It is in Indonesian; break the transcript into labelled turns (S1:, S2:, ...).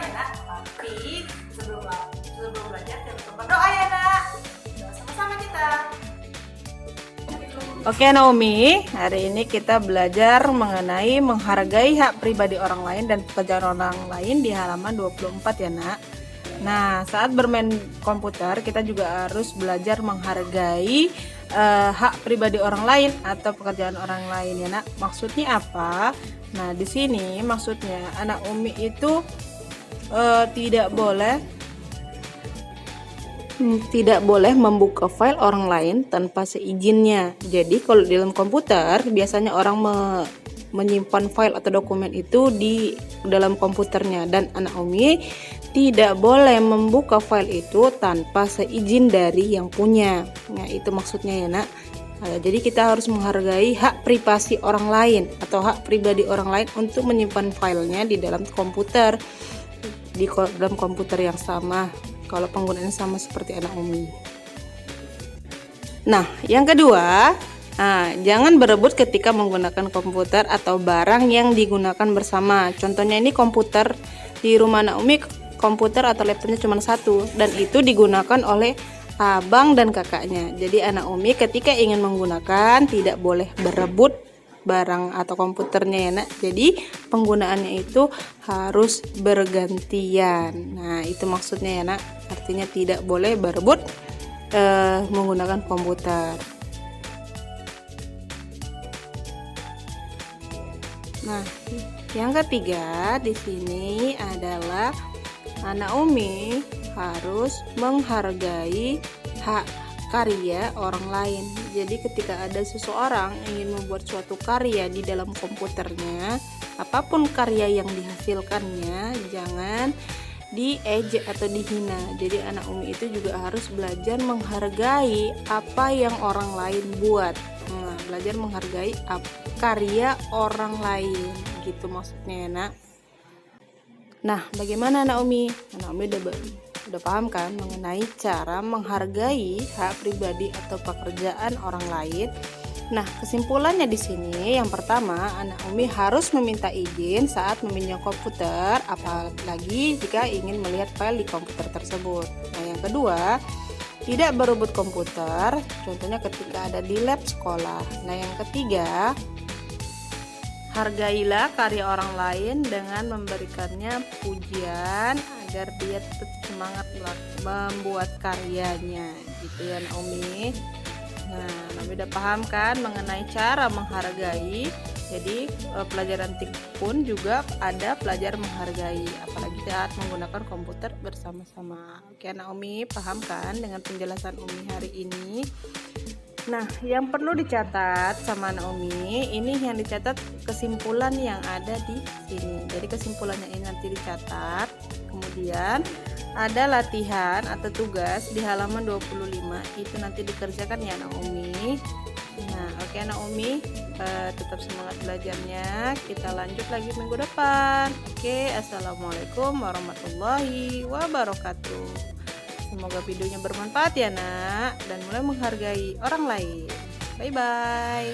S1: ya nak. Tapi sebelum belajar jangan lupa berdoa ya nak. Doa sama-sama kita.
S2: Oke Naomi, hari ini kita belajar mengenai menghargai hak pribadi orang lain dan pekerjaan orang lain di halaman 24 ya nak. Nah, saat bermain komputer kita juga harus belajar menghargai hak pribadi orang lain atau pekerjaan orang lain ya nak. Maksudnya apa? Nah, di sini maksudnya anak Umi itu tidak boleh membuka file orang lain tanpa seizinnya. Jadi kalau di dalam komputer biasanya orang menyimpan file atau dokumen itu di dalam komputernya, dan anak Umi tidak boleh membuka file itu tanpa seizin dari yang punya. Nah, itu maksudnya ya nak. Jadi kita harus menghargai hak privasi orang lain atau hak pribadi orang lain untuk menyimpan filenya di dalam komputer, di dalam komputer yang sama. Kalau penggunaannya sama seperti anak Umi. Nah, yang kedua, jangan berebut ketika menggunakan komputer atau barang yang digunakan bersama. Contohnya ini komputer di rumah anak Umi, komputer atau laptopnya cuma satu, dan itu digunakan oleh abang dan kakaknya. Jadi anak Umi ketika ingin menggunakan tidak boleh berebut barang atau komputernya ya nak. Jadi penggunaannya itu harus bergantian. Nah, itu maksudnya ya nak. Artinya tidak boleh berebut menggunakan komputer. Nah, yang ketiga di sini adalah anak Umi harus menghargai hak karya orang lain. Jadi ketika ada seseorang ingin membuat suatu karya di dalam komputernya, apapun karya yang dihasilkannya jangan diejek atau dihina. Jadi anak Umi itu juga harus belajar menghargai apa yang orang lain buat. Nah, belajar menghargai karya orang lain, gitu maksudnya ya nak. Nah, bagaimana anak Umi? Anak Umi udah paham kan mengenai cara menghargai hak pribadi atau pekerjaan orang lain. Nah, kesimpulannya di sini yang pertama, anak Umi harus meminta izin saat meminjam komputer, apalagi jika ingin melihat file di komputer tersebut. Nah, yang kedua, tidak berebut komputer, contohnya ketika ada di lab sekolah. Nah, yang ketiga, hargailah karya orang lain dengan memberikannya pujian agar dia tetap semangat membuat karyanya, gitu ya Naomi. Nah, Naomi udah paham kan mengenai cara menghargai. Jadi pelajaran TIK pun juga ada pelajar menghargai, apalagi saat menggunakan komputer bersama-sama. Oke Naomi, paham kan dengan penjelasan Umi hari ini? Nah, yang perlu dicatat sama Naomi, ini yang dicatat kesimpulan yang ada di sini. Jadi kesimpulannya ini nanti dicatat. Kemudian ada latihan atau tugas di halaman 25. Itu nanti dikerjakan ya Naomi. Nah, oke Naomi, tetap semangat belajarnya. Kita lanjut lagi minggu depan. Oke, assalamualaikum warahmatullahi wabarakatuh. Semoga videonya bermanfaat ya nak, dan mulai menghargai orang lain. Bye bye.